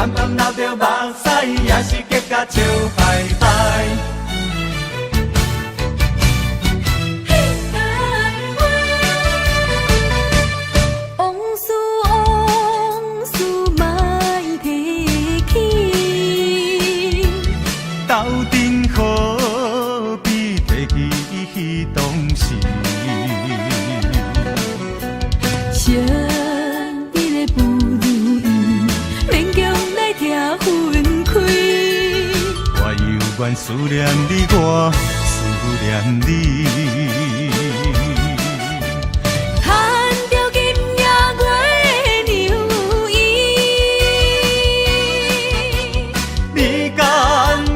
暗暗流着目屎，也是结甲笑嗨嗨。往事往事莫提起，斗阵何必提起当时？相依的不如意，勉强来听分开。我犹原思念你，我思念你。牵着金夜月的牛衣，你干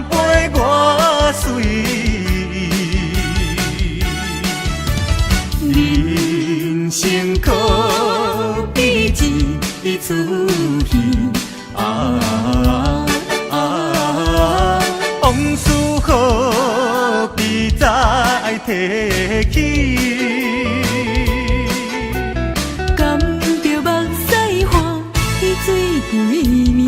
陪我随，人生可比一出戏啊！往事何必再提起？甘着目屎换去水归暝。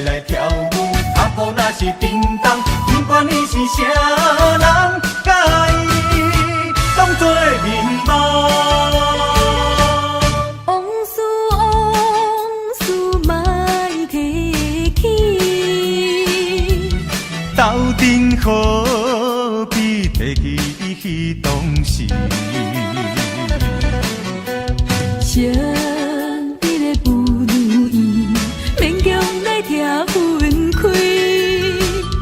来跳舞，阿婆若是叮当，不管你是啥人，甲伊当作面目。往事往事莫提起，斗阵何必提起当时？相依的不如意，勉强来听分开。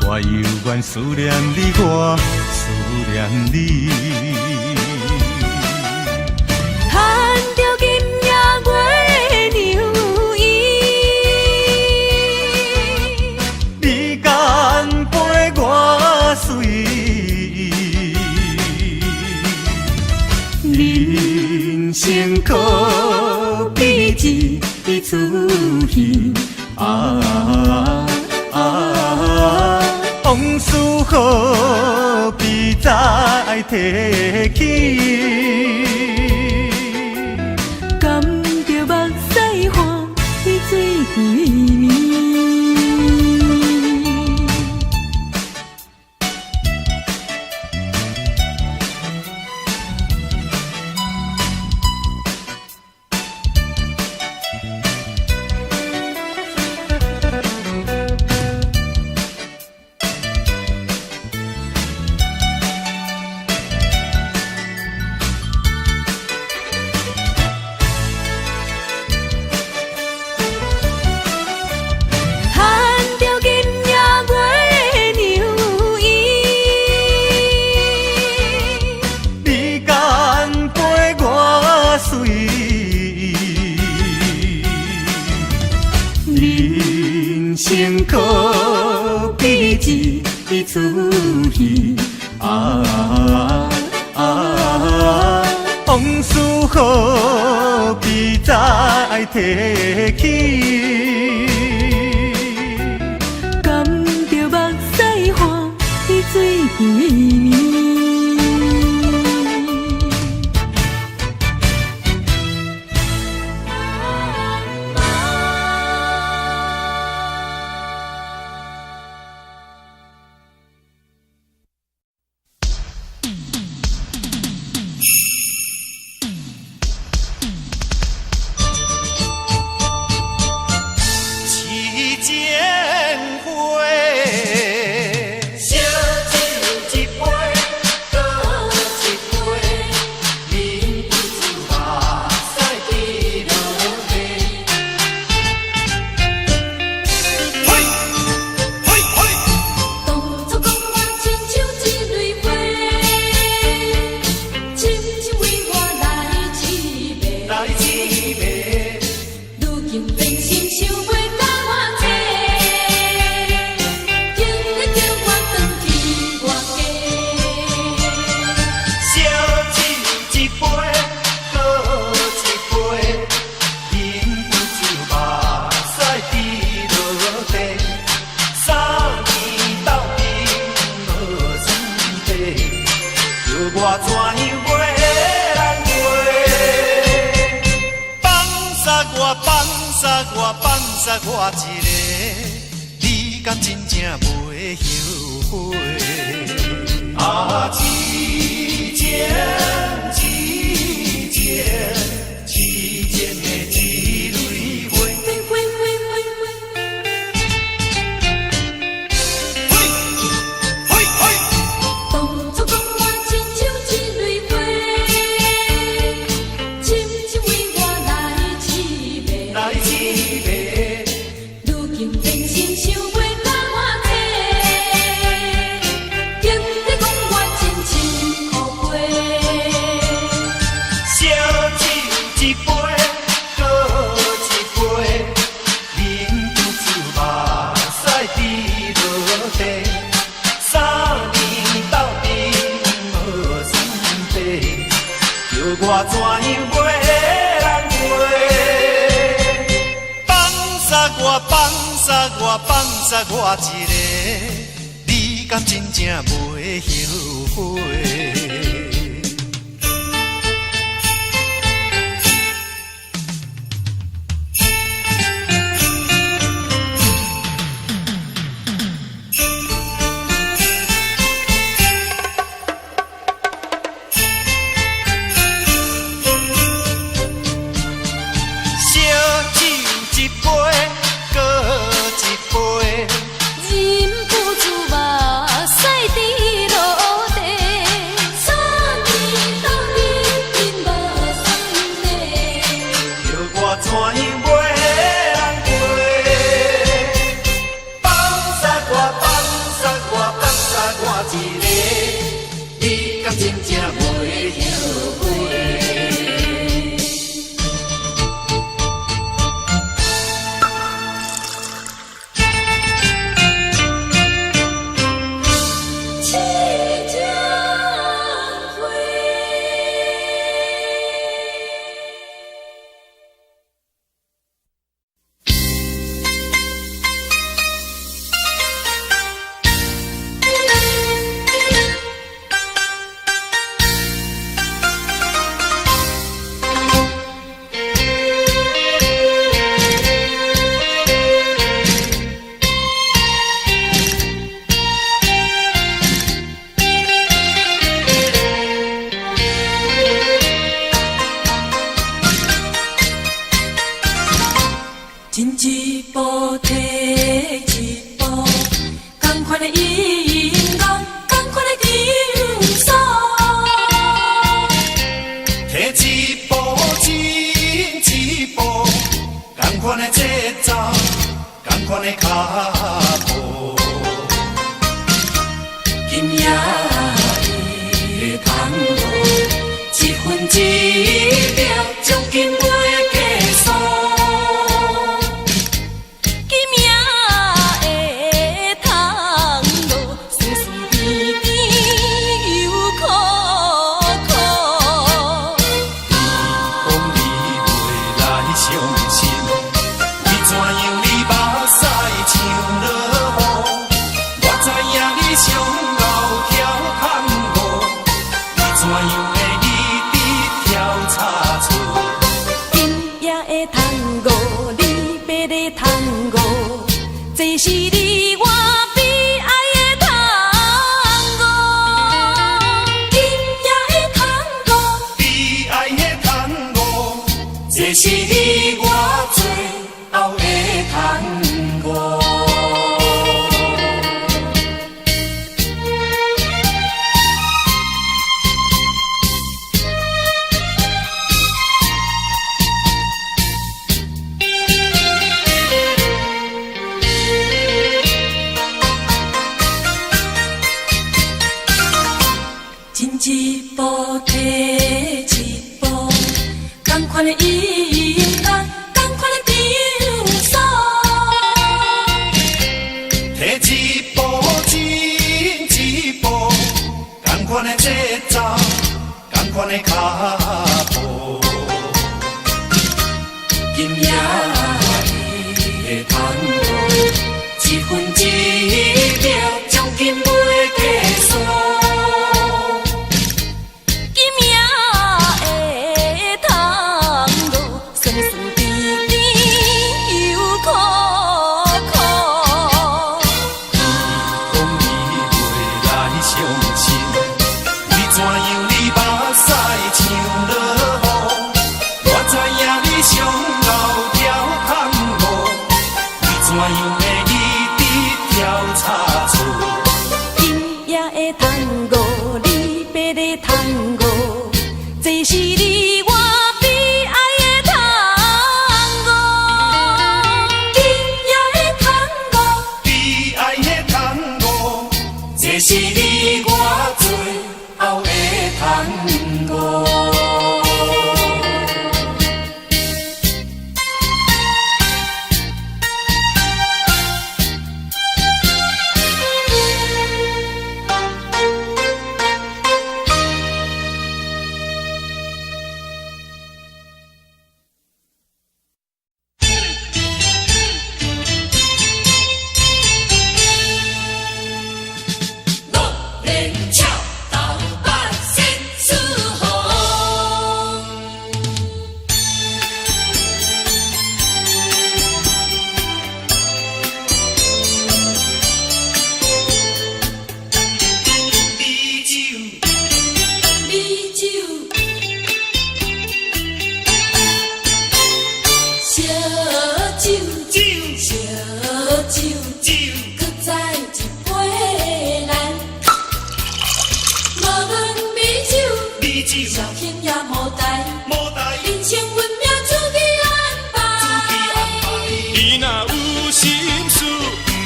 我犹原思念你，我思念你。牵着金夜月的牛衣，你敢陪我随，人生可比一出戏啊！往事何必再提起？甘着目屎换去水归暝。牵着金夜月的牛衣，你敢陪我随，人生可比一出戏啊！往事何必再提起？甘着目屎换去水归暝。期间会，烧酒一杯，搁一杯，饮不住目屎滴落地。嘿，嘿，嘿，当作讲我亲像一蕊花，深深为我来滋味。来滋味，如今变心想袂甲我坐，今日叫我转去我家。烧酒一杯，搁一杯，饮不住目屎滴落地。3年斗阵无算地，叫我怎样袂人过？我一个，你敢真正袂后悔？啊，痴情，痴情，痴情的一蕊花。当初讲我亲像一蕊花，深深为我来凄迷。来凄迷。如今变心想袂甲我体，竟在讲我真情可悲。烧酒一杯，搁一杯，忍不住目屎滴落地。3年斗阵无算白，叫我怎样袂人陪？放煞我一个，你敢真正袂后悔？进一步退一步，同款的音乐，同款的场所。退一步，进一步，同款的节奏，同款的脚步。今夜的tango，一分一秒，将今袂结束。这是你我悲哀的tango，今夜的tango，悲哀的tango，这是你我最后的tango。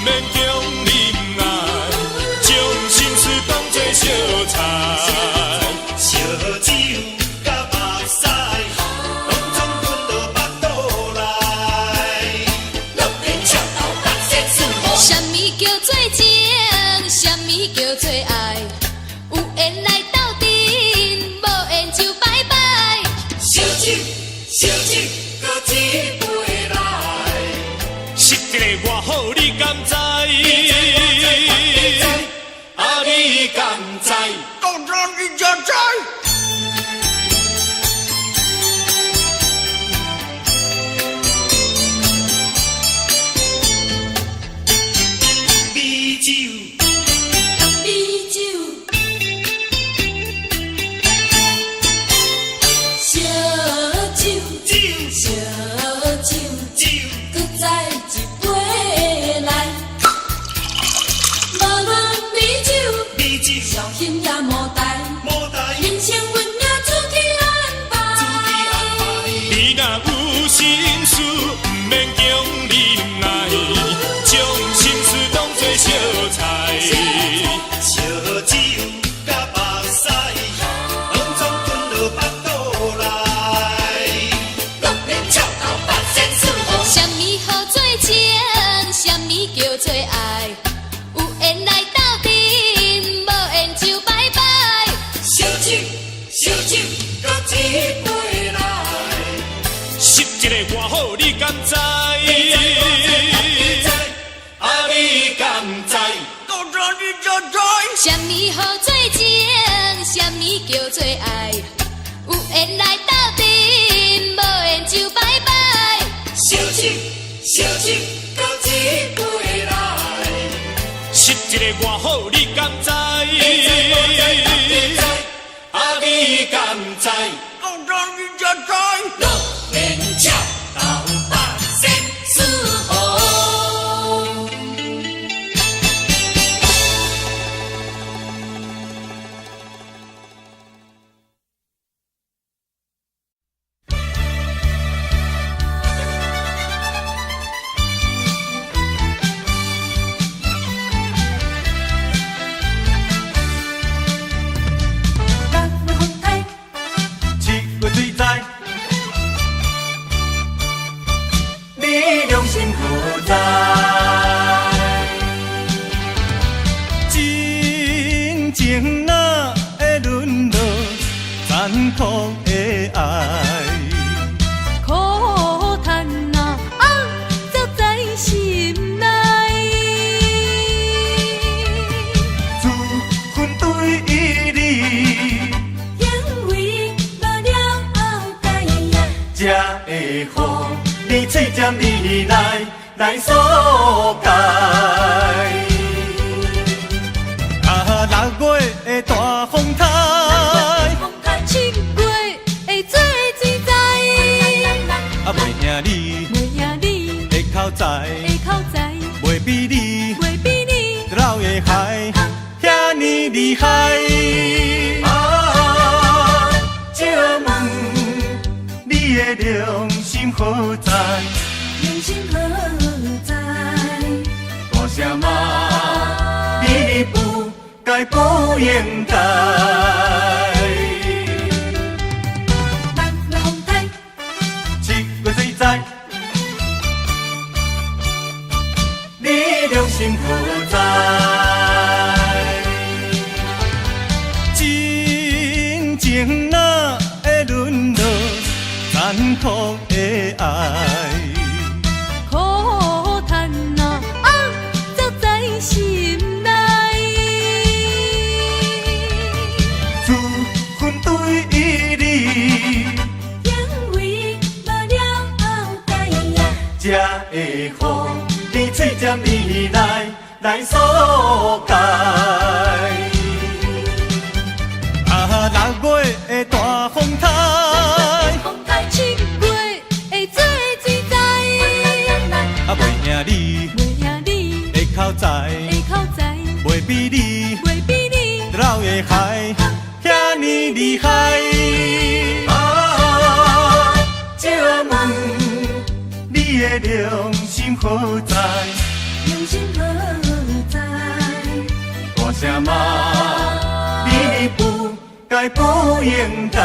免强忍耐，将心事当作烧菜。烧酒甲目屎，拢总吞到腹肚内。六面笑头，白色四目。什么叫做情？什么叫做爱？有缘来斗阵，无缘就拜拜。烧酒，烧酒，搁一杯来。实一个偌好，你敢知？啊，你敢知？当然你就知。美酒，美酒，烧酒，酒，烧酒，酒，搁再一杯来。无论美酒，美酒，小心也无代，无代，人生运命自己安排。你若有心事，不免强忍耐，将心事当作烧菜。烧酒甲目屎，拢总吞到腹肚内。六面笑头，白色四目。什么好做情？什么叫做爱？有缘来斗阵，无缘就拜拜。烧酒，烧酒，搁一杯来。实一个偌好，你敢知？啊，你敢知？当然你就知。什么好做情？什么叫做爱？有缘来斗阵，无缘就拜拜。烧酒，烧酒，搁一杯来。实一个偌好，你敢知？啊，你敢知？当然你就知。六面笑头，白色四目。人风台，一月水在，你良心何在？真情哪会沦落残酷的爱？苦叹啊，走在心内。自分对你，因为无了解呀，才会予你嘴尖你来疏解。啊，六月的大风台，风台七月会做水灾，啊，袂赢你袂赢你的口才，的口才，袂比你袂比你老的海遐尼厉害。啊，借问你的良心何在？良心何在？大声骂你不该不应该。人风台，一月水在，你良心何在？真情哪会沦落残酷的爱？苦叹啊，走在心内。自分对你，因为无了解呀，才会予你嘴尖你来疏解。啊，六月的大风台，风台七月会做水灾，啊，袂赢你袂赢你的口才，的口才，袂比你袂比你老的海遐尼厉害。借问你的良心何在？用心何在？大声骂，你不该不应该。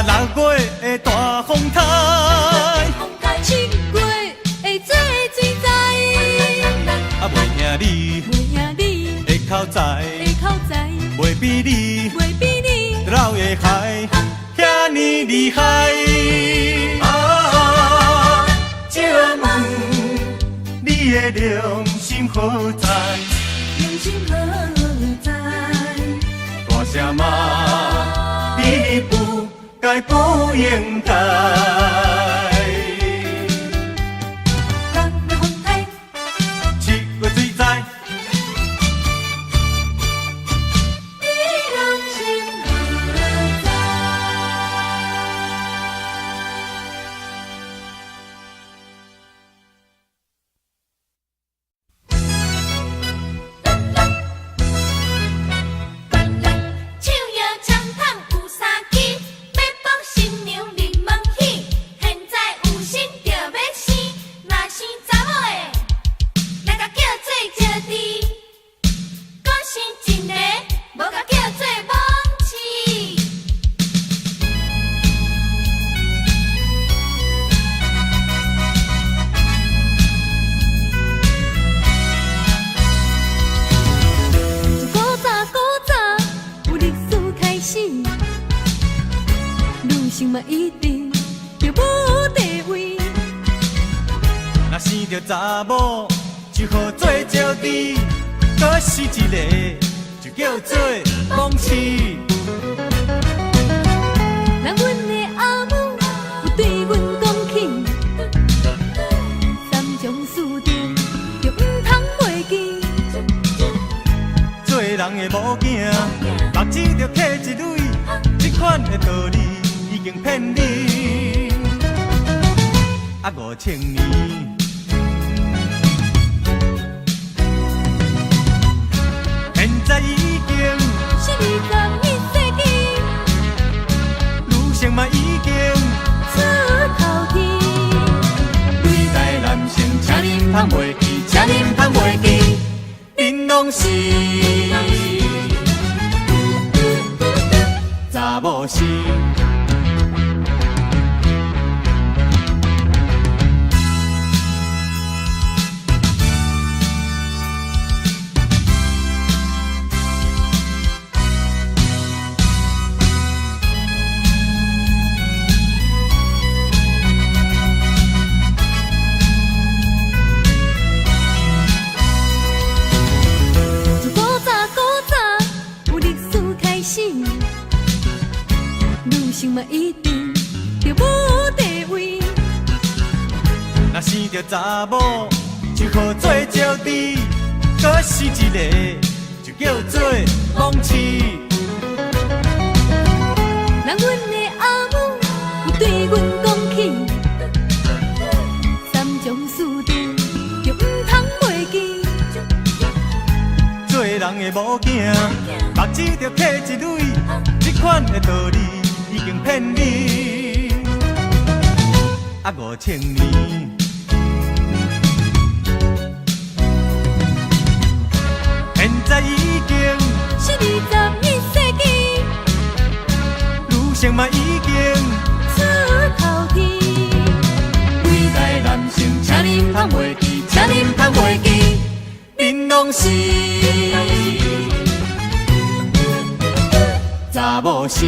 6月的大风台，7月会做水灾，袂赢你袂赢你的口才，的口才，袂比你袂比你老的海，遐尼厉害。借问你的良心何在？用心何在？大声骂，你不该不应该。6月风台7月水灾，你用心何在？手摇枪筒有三支，要帮新娘入门喜。现在有心就要生，若生查某的，来甲叫做招娣；搁生一个，无甲叫做蒙饲。古早有历史开始，女性嘛一定着无地位。若生着查某，就好做招娣；搁是一个，就叫做蒙饲。人阮的阿母有对阮讲起，三种四定着毋通袂记。做人的某囝，目睭着刻一蕊，这款的道理已经骗你。5000年，现在已经是21世纪，女性嘛已经出头天。对待男性，请恁通袂记，请恁通袂记，恁拢是查某是。自古早有历史开始，女性嘛一定着无地位。若生着查某，就好做招娣；搁是一个，就叫做蒙饲。人阮的阿母有对阮讲起，三种四定着毋通袂记。做人的某囝，目睭着刻一蕊，这款的道理已经骗你。5000年，现在已经是21世纪，女性嘛已经出头天。对待男性，请恁通袂记，请恁通袂记，恁拢是查某是。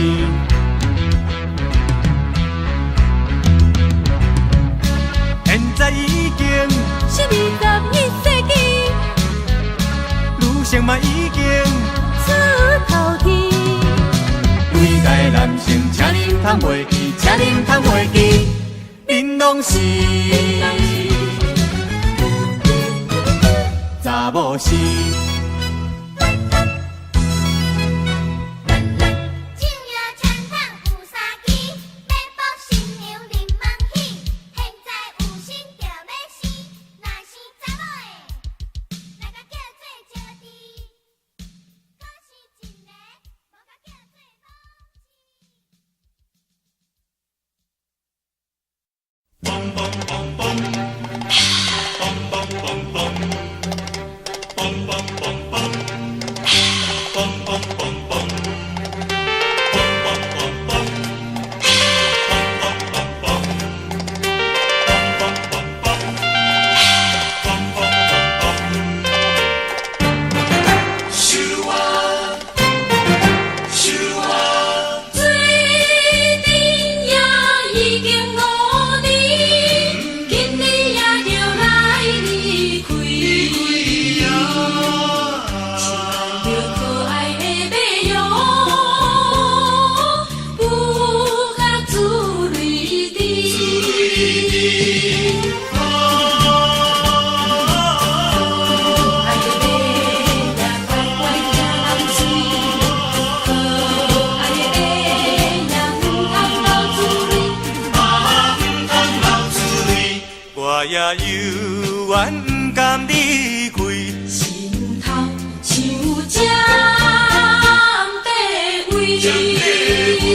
现在已经是21世纪，女性嘛已经出头天。对待男性，请恁通袂记，请恁通袂记，恁拢是查某是。手摇枪筒有三支，要帮新娘入门喜。现在有我也犹原不甘离开。心头想占地位。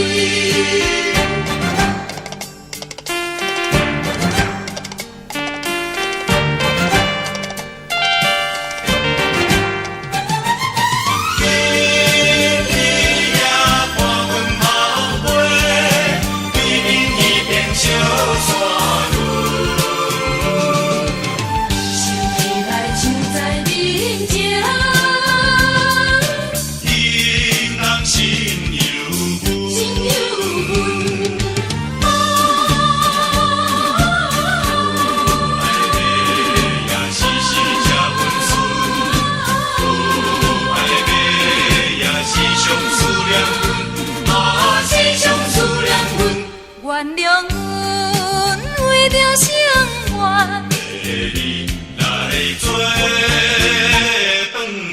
原谅阮为着生活，你来做饭团，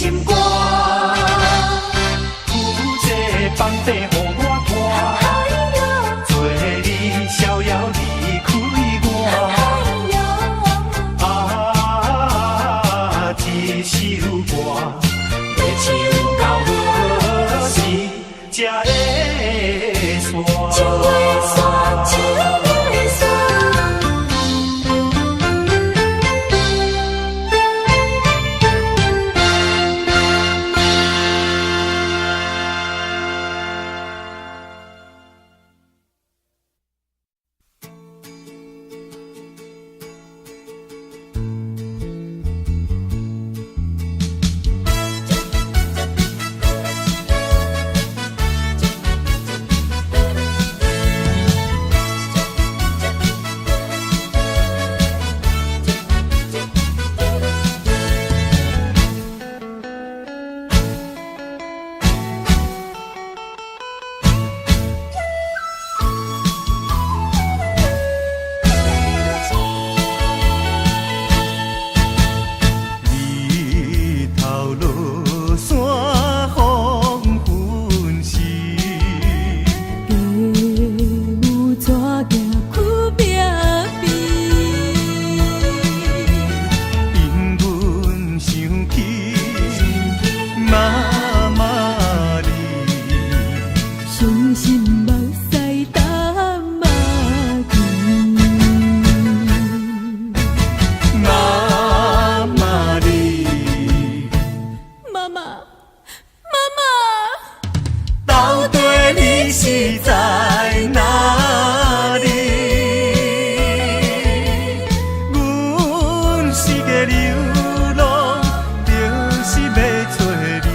心肝。有这房底予我看，做你逍遥离开我。啊，一首歌要唱到何时才会煞？唱袂煞，唱袂煞。日头落山风粉时，家母怎行苦命悲？因阮想起妈妈你，伤心目屎淡目去。妈妈你，妈妈，妈妈，到底你是在哪里？阮是个流浪，就是要找你。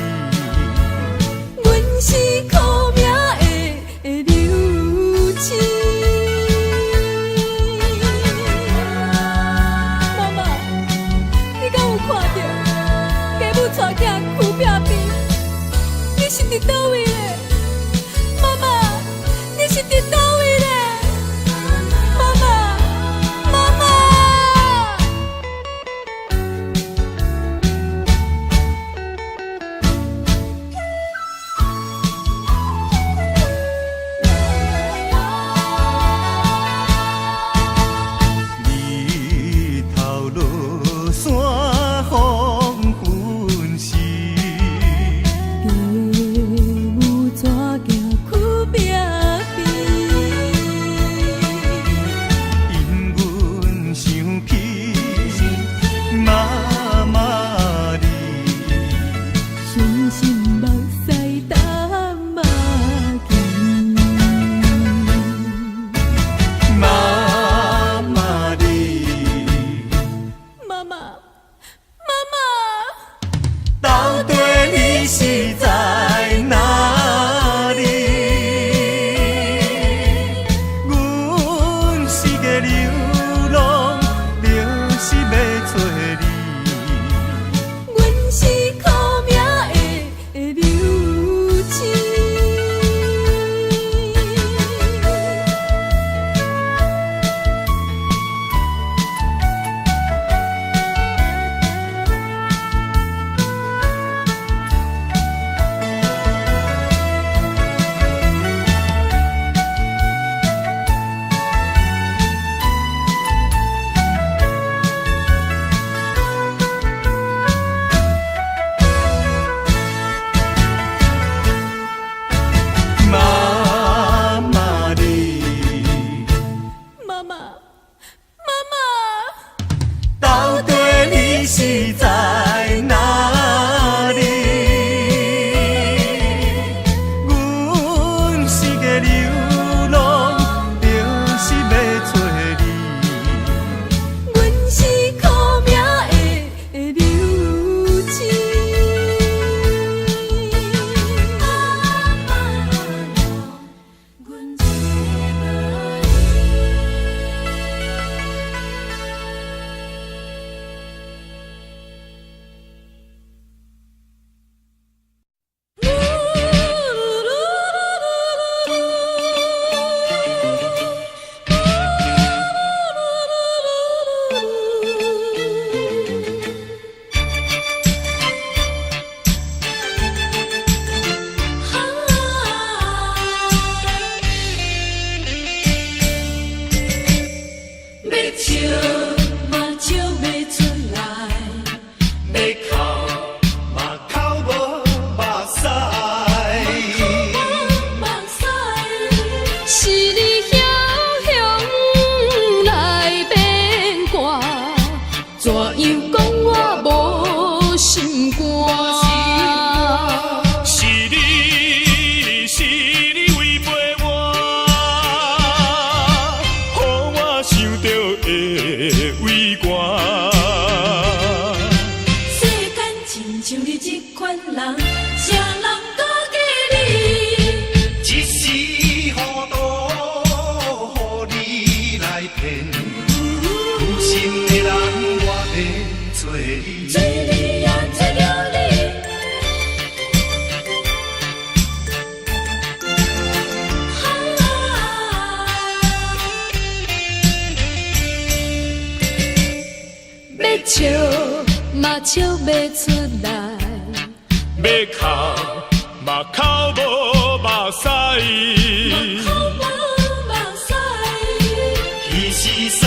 阮是苦命的流星。妈妈，你敢有看到家母带囝苦拼拼？你是伫倒位咧？妈妈，你是伫倒位咧？妈妈，妈妈。日头落山风粉时，家母怎行苦命悲？因阮想起妈妈你，伤心目屎淡目去。妈妈你，妈妈，妈妈，到底你是在哪里？阮是个流浪，就是要找你。阮是苦命的流星。样讲我无心肝？是你违背我，予我想到会畏寒。世间亲像你这款人，啥人敢嫁你？一时糊涂，予你来骗。有心的人，我要做你。做你呀，做了你。要笑嘛笑袂出来，要哭嘛哭无目屎，口无目屎，其实三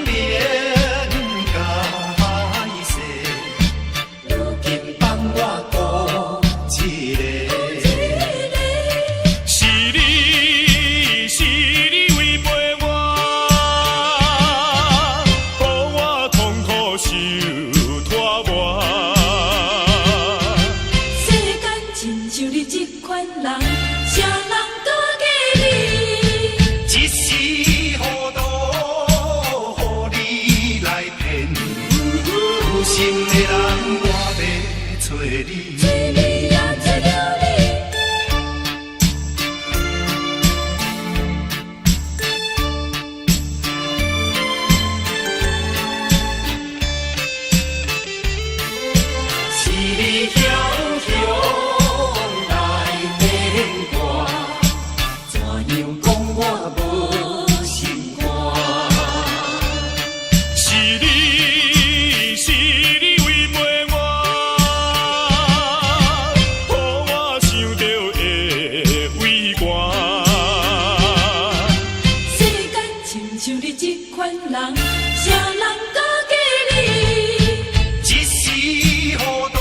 年甲歹势，如今放我孤一个。是你违背我，予我痛苦受拖磨。世间亲像你这款人，啥人敢嫁你？一时糊涂，予你来骗。有心的人，我要找你。做你呀，做了你。是你雄雄来骗我，怎样讲我无心肝？是你违背我，予我想到会畏寒。世间亲像你这款人，啥人敢嫁你？一时糊涂，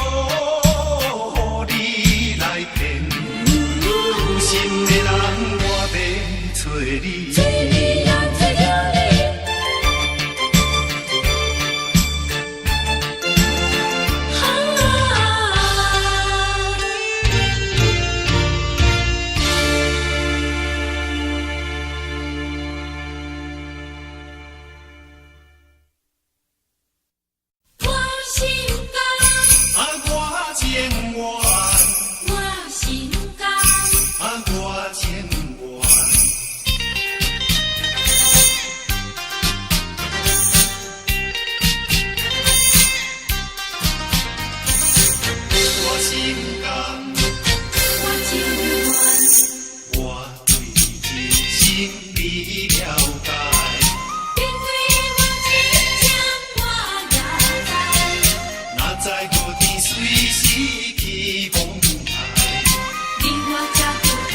予你来骗。有心的人，我要找你。做你呀，做了你。我心甘，我情愿，我心甘，我情愿。我心甘，我情愿。我对人生未了解。面对我真情我也知，哪知无天随时去风台，你我才着分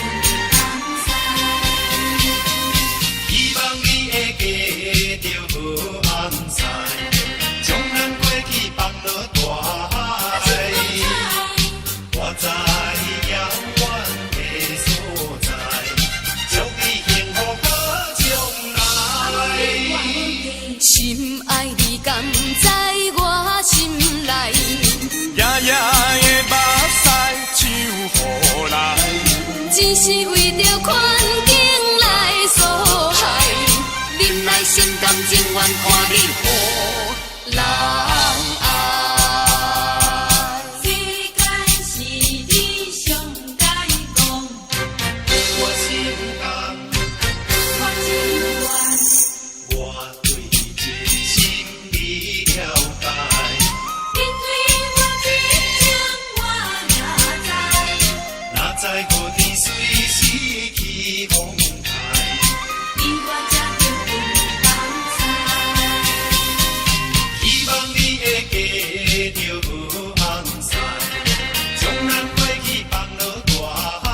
东西。希望你会记着好安塞，将咱过去放落大海。我在遥远的所在，祝你幸福好将来。心爱你甘在我心内，夜夜的目屎像雨来，只是为着环境来所害。忍耐心甘情愿看你予人爱。世间是你上该讲，我心甘，我情愿。我对人生未了解。面对我真情我也知，哪知无天随时去风台，你我才着分东西。希望你会记着好安塞，将咱过去放落大海。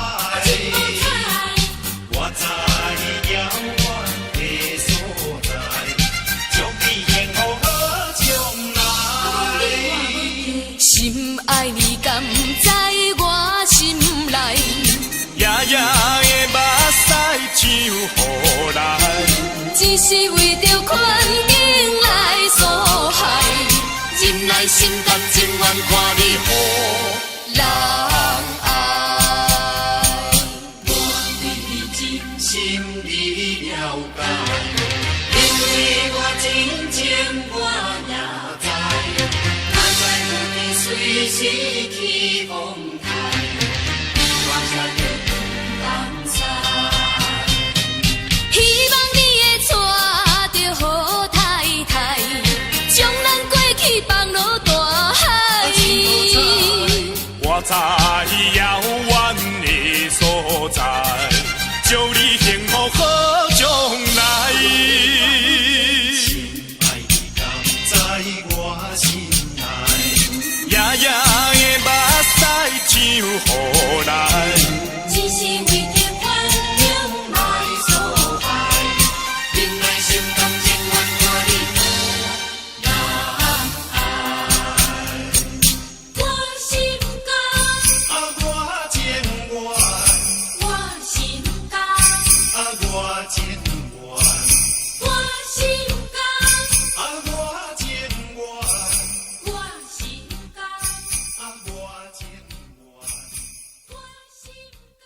我在遥远的所在，祝你幸福好将来。心爱你甘在我心内，夜夜的目屎像雨来，只是为着环境来所害。来心甘情愿看你予人爱。我对你真心你了解，因为我真情我也知，哪知有天随时去风台，你我才着不当猜。希望你会娶着好太太，将咱过去放落大海。我在遥远的所在，祝你幸福好将来。心爱的甘在我心内，夜夜的目屎像雨来。只是为着反正来所爱，因来心甘情愿看你人爱。我心甘，我情愿，我心甘，我情愿，我心甘，我情愿，我心甘，我情愿。我心甘。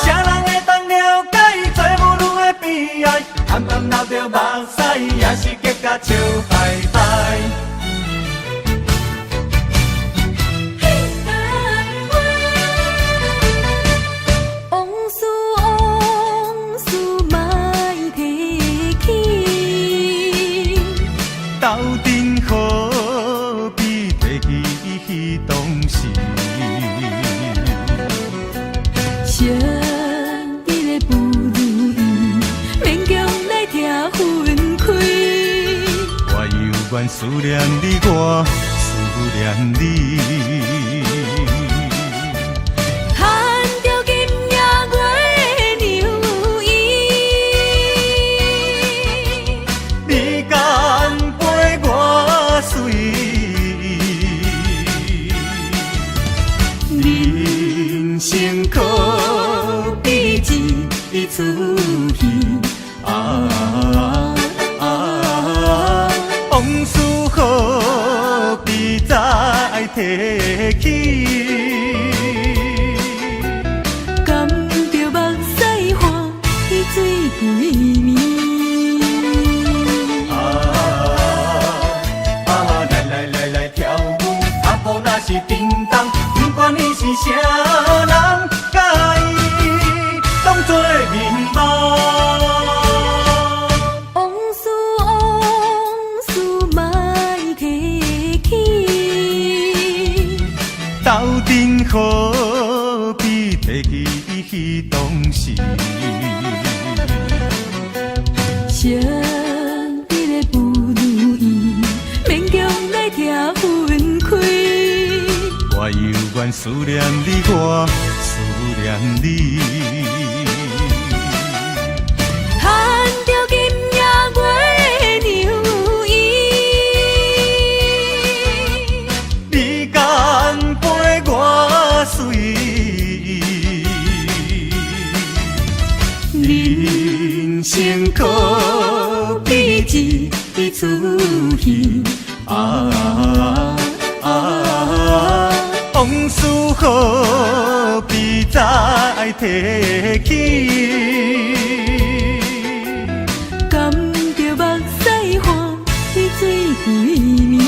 啥人会当了解做母女的悲哀？暗暗流着目屎，也是结甲笑拜拜。往事往事莫提起，斗阵何必提起当时？相依的不如意，勉强来听分开。我犹原思念你，我思念你。牵着今夜月的牛衣，你甘陪我睡，人生可比一出戏往事何必再提起？甘着目屎换去水归暝。来跳舞，阿婆若是叮当，不管你是啥人，甲伊当作面目。往事往事莫提起，斗阵何必提起当时？相依的不如意，勉强来听分开。我犹原思念你，我思念你。牵着今夜月的牛衣，你甘陪我睡，人生可比一出戏往事何必再提起？甘着目屎换去水归暝。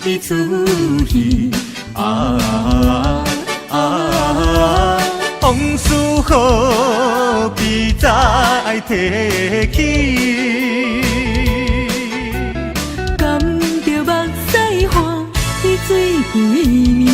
一出戏。往事何必再提起？甘着目屎花，去水归暝。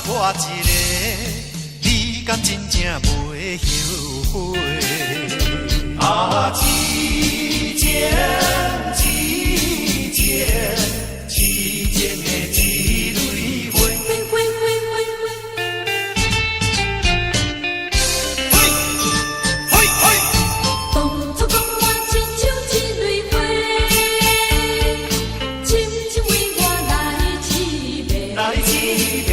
我一个，你敢真正袂后悔？啊，痴情，痴情，痴情的一蕊花。当初讲我亲像一蕊花，深深为我来痴迷。来痴迷。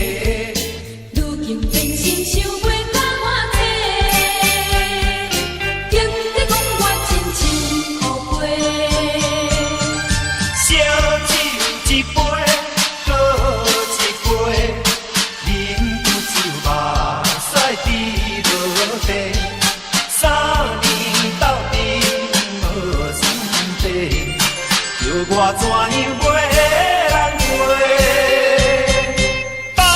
我怎样袂人陪？放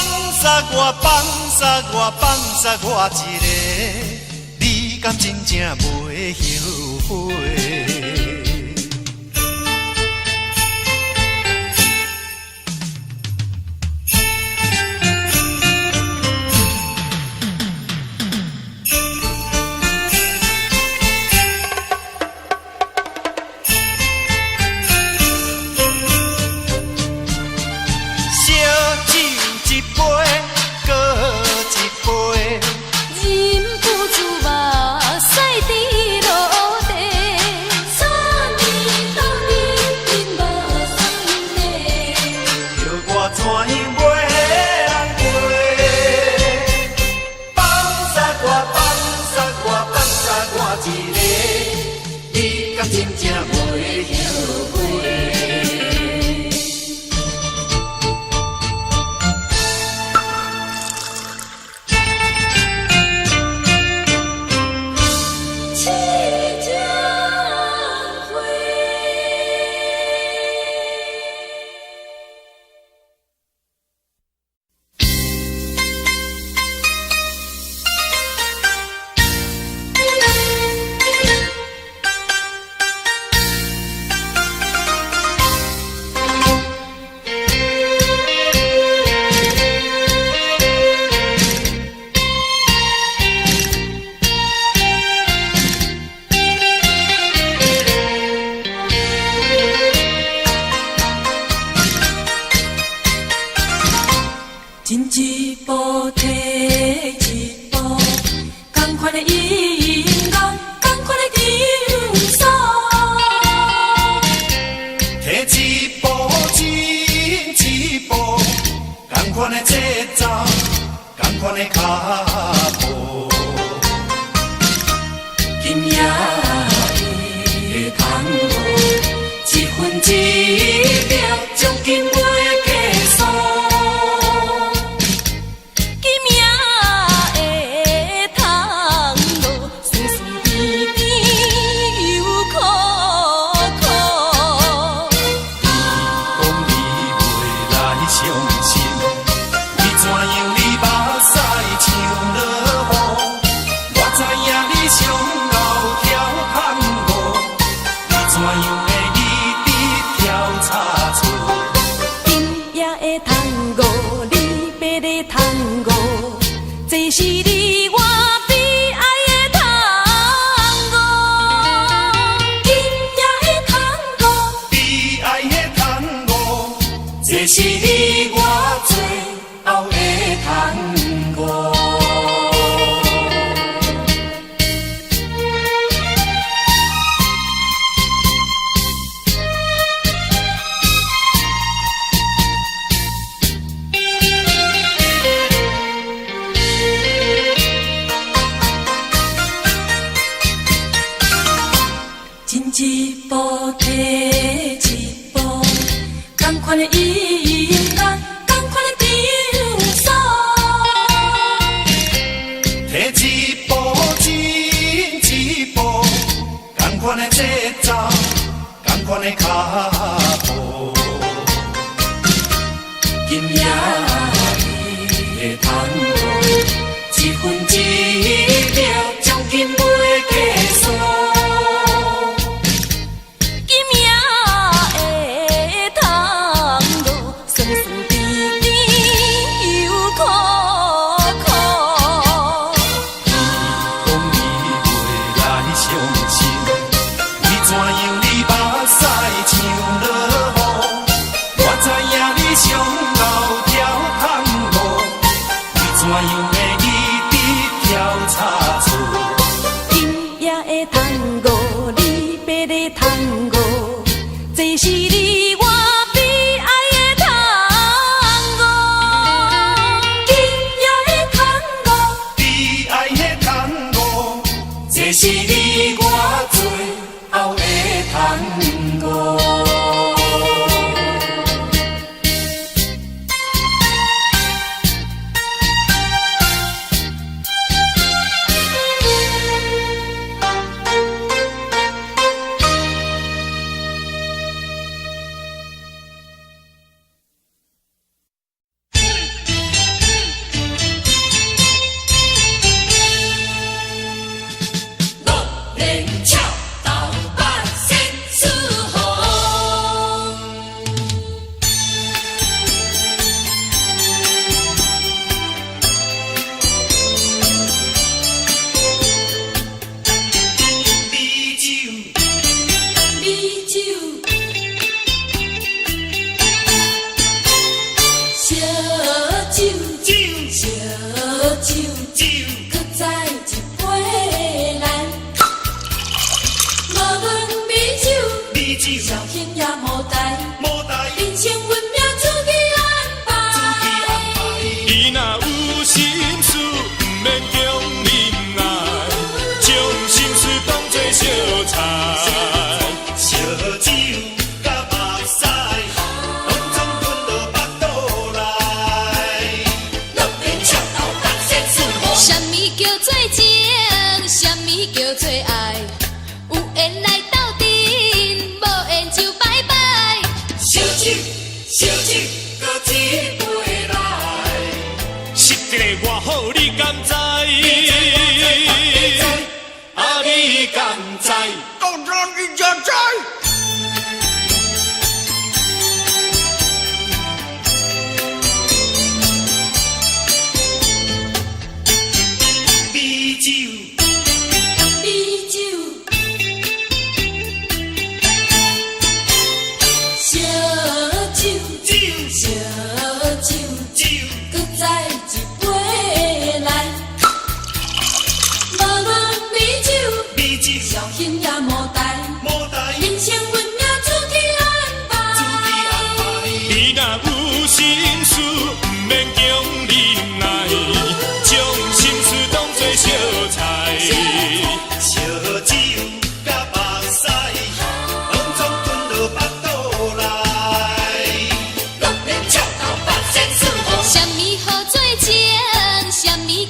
煞我一个，你敢真正袂后悔？进一步退一步，同款的音乐，同款的情愫。退一步，进一步，同款的节奏，同款的脚步。今夜的窗户，一分一秒，将今袂结束。今夜的窗你上后跳空舞，你怎样会一直跳叉错？今夜的探戈，离别的探戈，这是你我悲哀的探戈。今夜的探戈，悲哀的探戈，这是你我最后的探戈。进一步提一步，同款的音乐，同款的场所。提一步，进一步，同款的节奏，同款的脚步。今夜的探戈，一分一秒，将近袂结束。这是你我悲哀的探戈，今夜的探戈，悲哀的探戈，这是你我最后的探戈。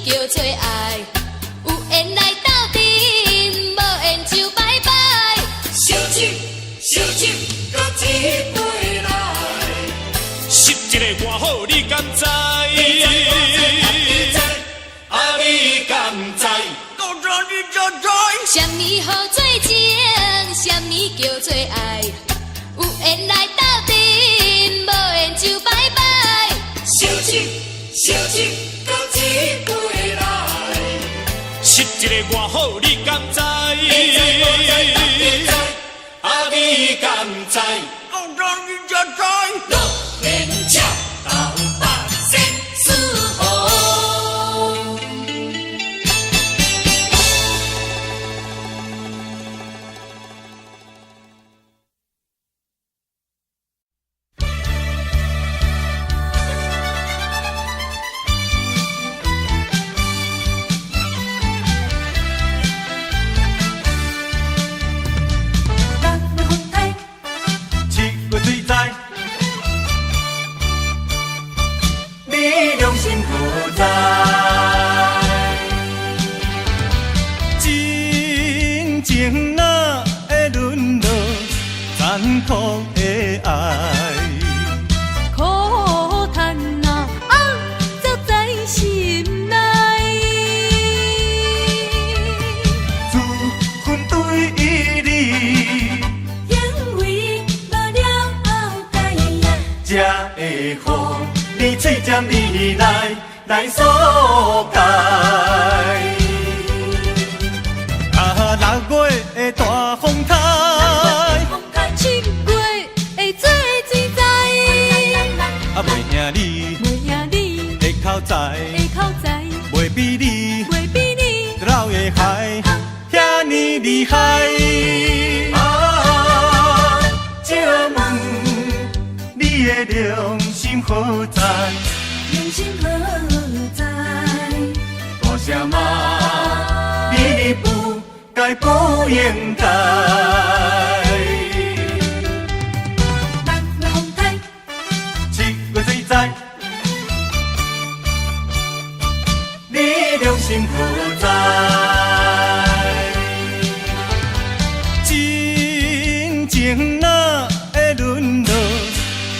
叫做爱，有缘来斗阵，无缘就拜你就知。什么好做情，什么叫做爱？有缘来斗阵，无缘就拜拜。烧酒，烧酒，搁一杯来。食一个偌好，你敢知？啊，你敢知？讲到你就知。乐天照东北先四好。来所解。啊，6月的大风台7月会做水灾，啊，袂赢你的口才，袂比你老的海遐尼厉害。啊，借问你的良心何在？良心何在？大声骂你不该不应该。6月风台7月水灾，你良心何在？真情哪会沦落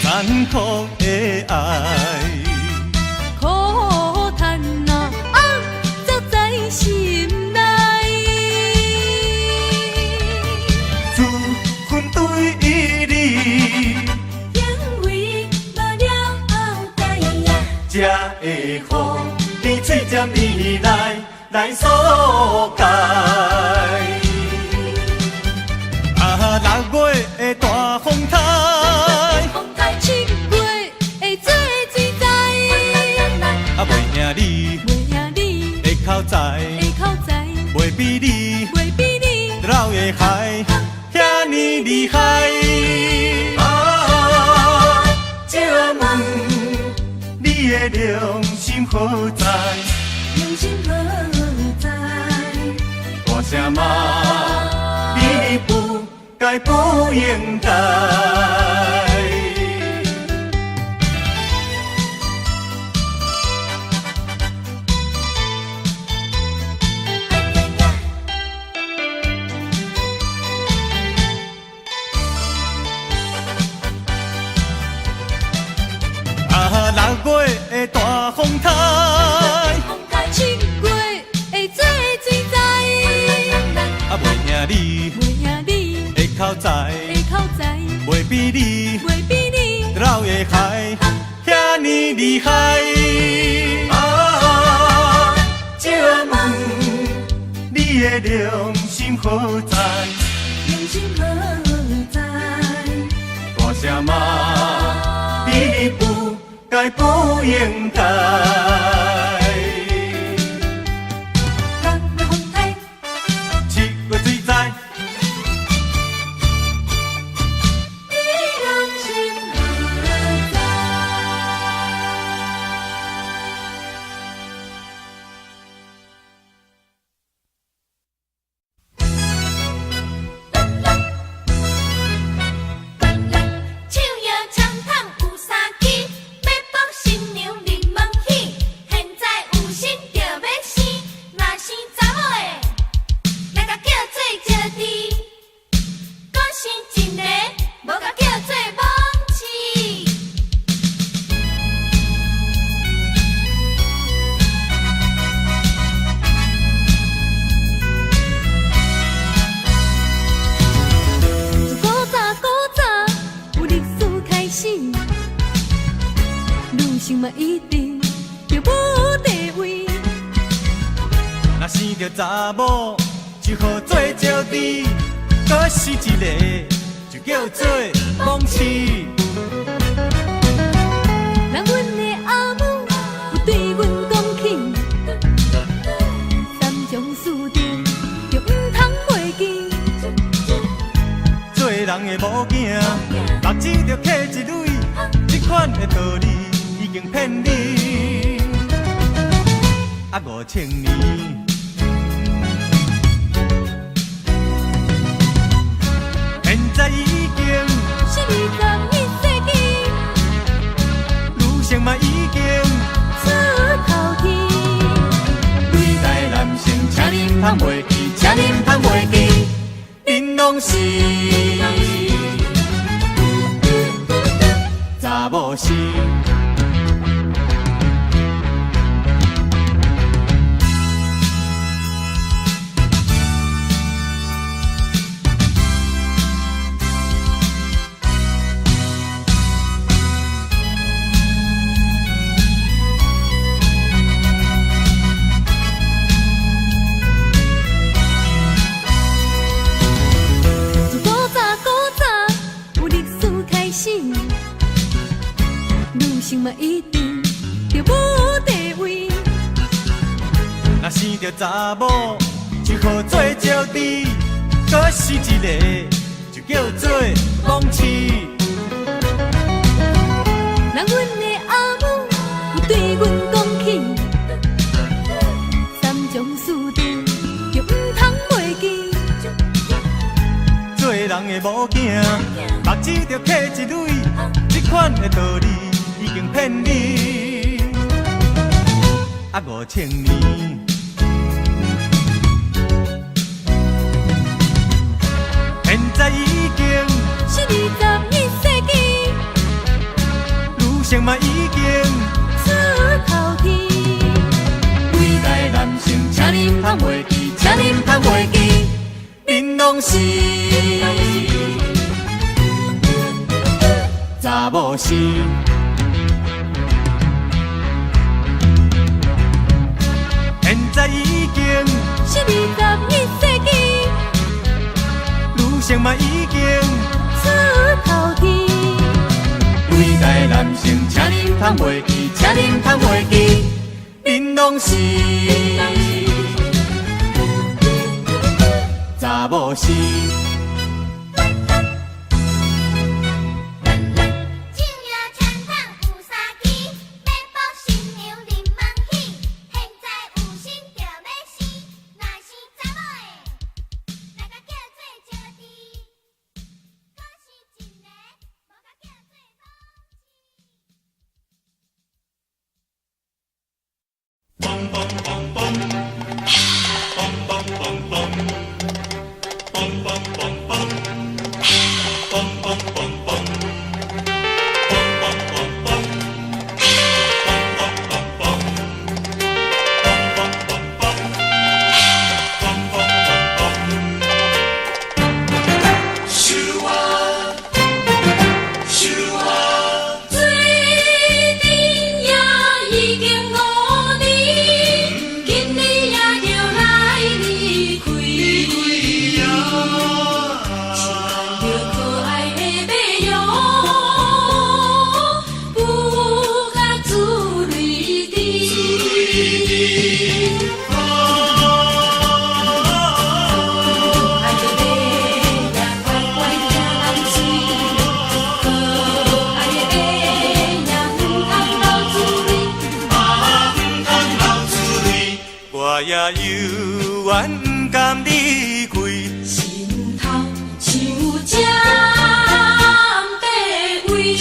残酷的爱？才会予你嘴尖你来所解。啊，6月的大风台7月会做水灾，啊，袂赢你的口才，袂比你老的海遐尼厉害。啊，借问你的良心何在？良心何在？大声骂你不该不应该。啊，6月的大风台7月会做水灾，啊，袂赢你的口才，袂比你老的海遐尼厉害。啊，借问你的良心何在？良心何在？大声骂你不该不应该。6月风台7月水灾，你良心何在？唱呀唱探有三支，要帮新娘临门喜。现在查某就好做招娣，可是一个就叫做忘痴。人阮的阿母有对阮讲起，三种四定就唔通袂记。做人的某囝，目睭着刻一蕊，这款的道理已经骗你。啊，5000年。现在已经是21世纪，女性嘛已经出头天。对待男性，请恁通袂记，请恁通袂记，恁拢是查某是。嘛一定就无地位。若生着查某，就好做招娣，可是一个就叫做忘痴。人阮的阿母有对阮讲起，三种四定就唔通袂记。做人的某囝，目睭着刻一蕊，这款的道理已经骗你。啊，5000年。现在已经是21世纪，女性嘛已经出头天。对待男性，请恁通袂记，请恁通袂记，恁拢是查某是。现在已经是21世纪，女性嘛已经出头天。对待男性，请恁通袂记，请恁通袂记，恁拢是查某是。我也犹原不甘离开，心头像针地位。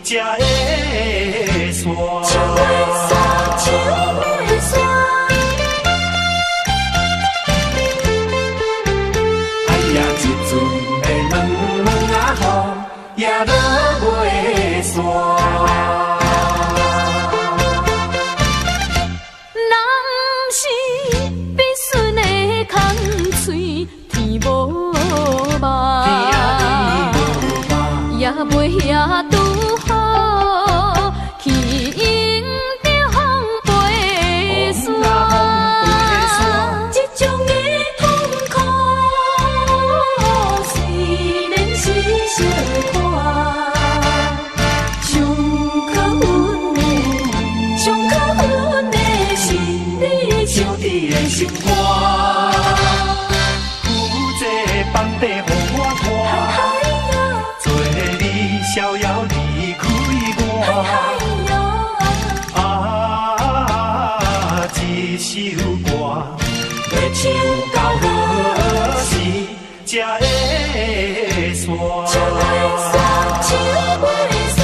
才会散。树的山，树的山。哎呀，一阵的软软啊雨，也落袂煞。人是必顺的空嘴，天无望，也袂遐拄好去迎着风飞山。这种的痛苦，虽然是小看，上可阮的，上可阮的是你唱你的心歌，有这房底予我拖，做你逍遥离开我。啊，一首歌要唱到何时才会散？树的山，树的山。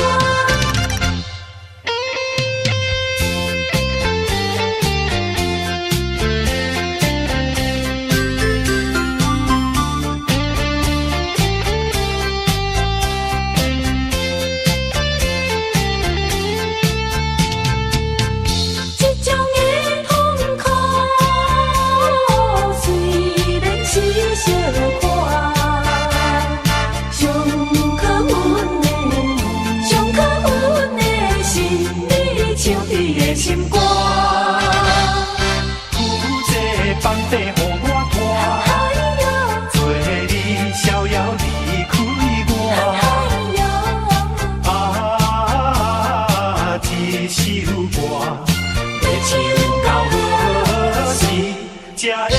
这种的痛苦，虽然是小看，上可阮的，上可阮的是你唱你的心歌。有这房底予我拖，做你逍遥离开我。啊，一首歌要唱到何时才会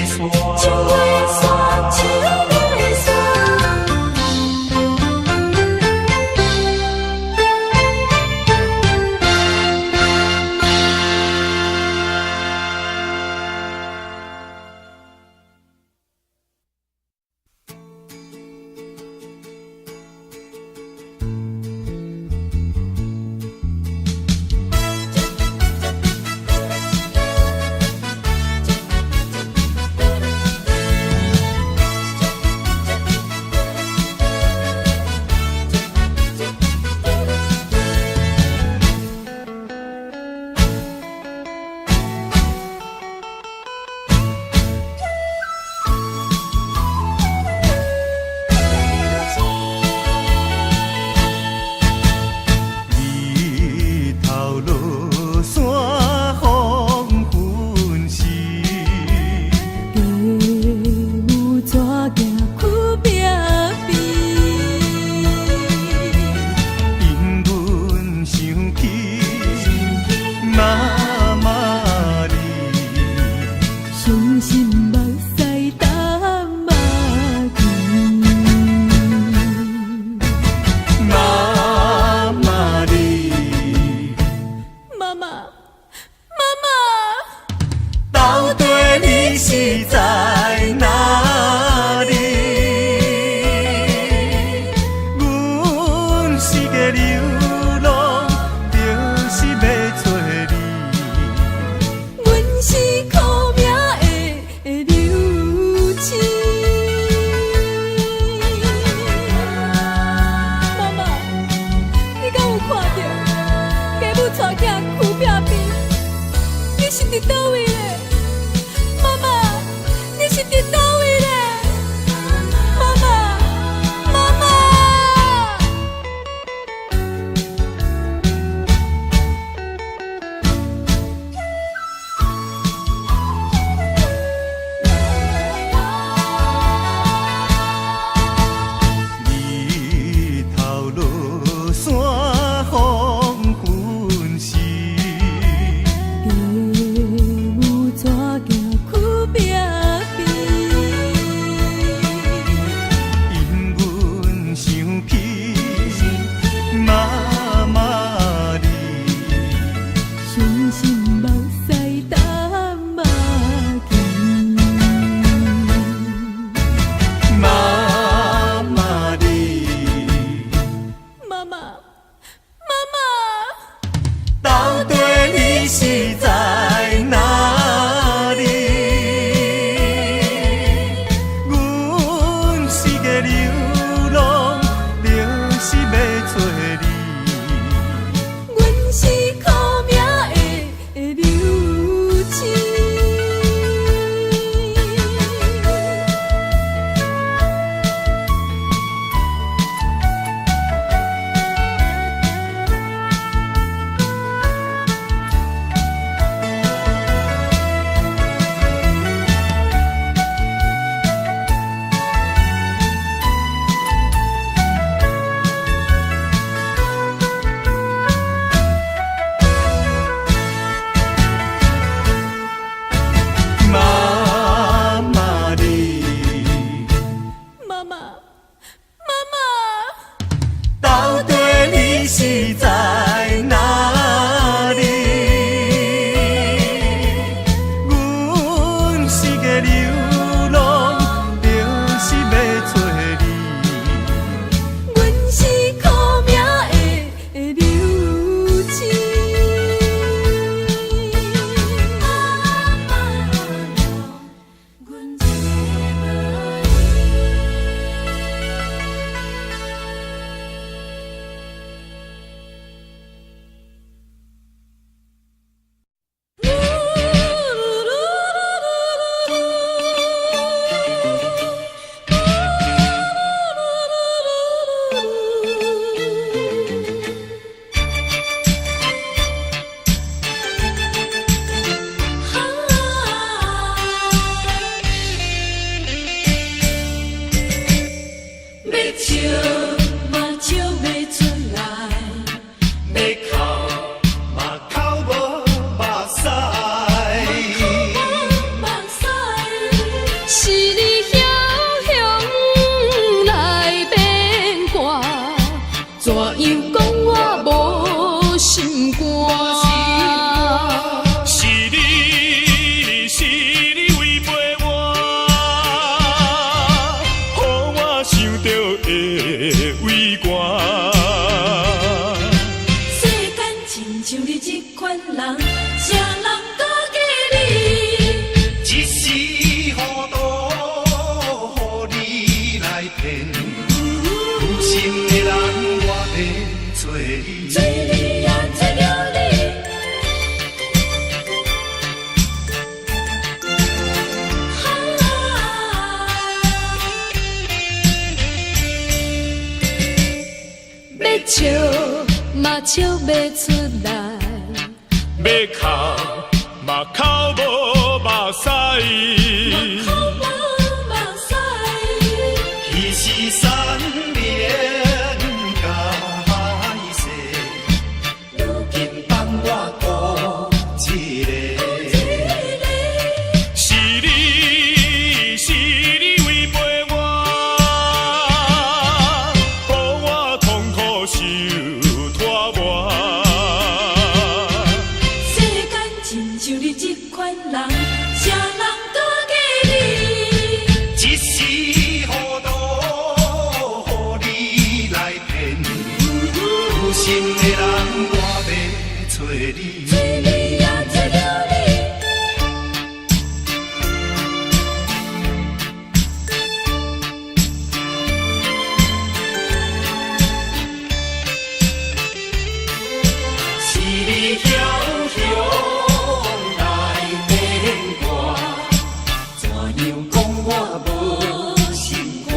散？树的山，树的山。日头落山风粉时，父母怎行去拼拼？因阮想起妈妈你，伤心目屎淡目镜。妈妈你，妈妈，妈妈，到底你是在哪里？阮是个流浪，就是要找你。阮是苦命的流星。妈妈，你敢有看到家母带囝去拼拼？你是伫倒位咧？妈妈，你是伫倒位咧？妈妈，妈妈。日头落山风粉时，父母怎行去拼拼？笑袂出来。要哭嘛哭无目屎，口无目屎，其实三年甲歹势，如今放我孤一个。是你违背我，予我痛苦受拖磨。世间亲像你这款人，啥人都给你。一时糊涂，予你来骗，有心的人我要找你。找你也找着你。是你悄悄来骗我，怎样讲我无心肝？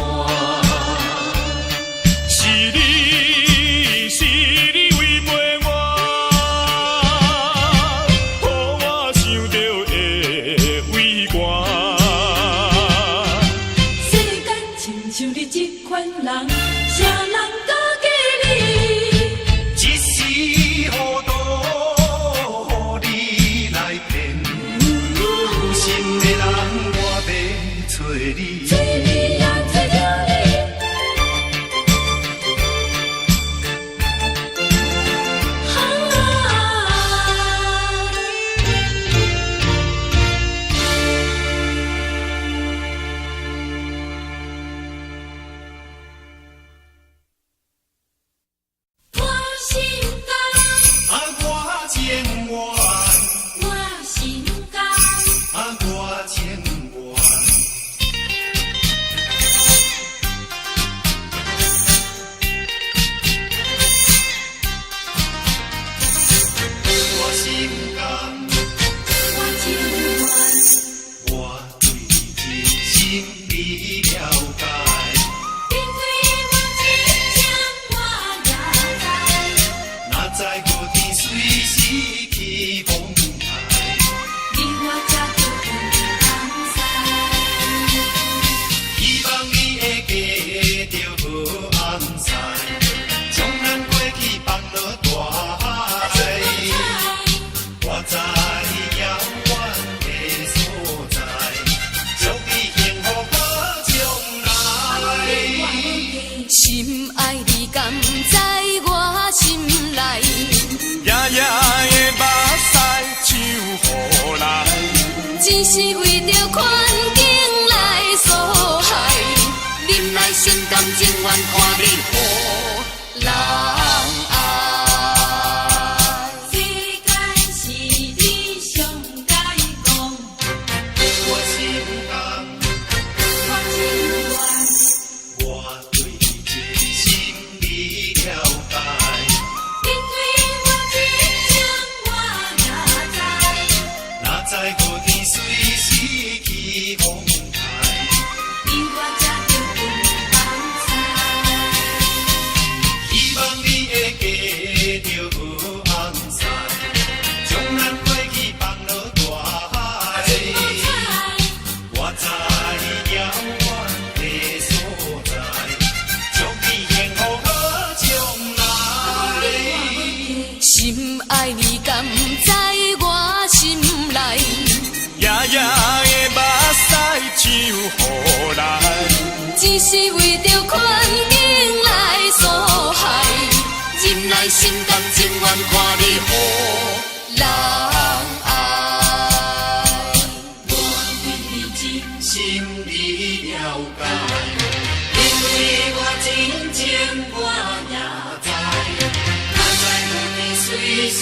是你违背我，予我想到会畏寒。世间亲像你这款人，啥人都给你。一时糊涂，予你来骗，有心的人我要找你。找你也找着你。我心甘，啊，我情愿，我心甘，啊，我情愿。我心甘，我情愿。我对这心理了解。因为我真情我也知，哪知无天随时去风台，你我才着分红彩。希望你会记着无暗塞，将咱过去放落大海。我在遥远的所在，祝你幸福可将来。心爱你甘在我心内，夜夜的目屎像雨来，只是为着环境来所害。忍耐心甘情愿看你予人爱。世间是你上该讲，我心甘，我情愿。我对这心理了解。因为我真情我也知，哪知无天随时去风台，你我才着分红彩。希望你会记着无暗塞，将咱过去放落大海。我在遥远的所在，祝你幸福可将来。心爱你甘在我心内，夜夜的目屎像雨来，只是为着环境来所害。忍耐心甘情愿看你予人爱。我对你真心理了解，因为我真情我也知，哪知有天随时。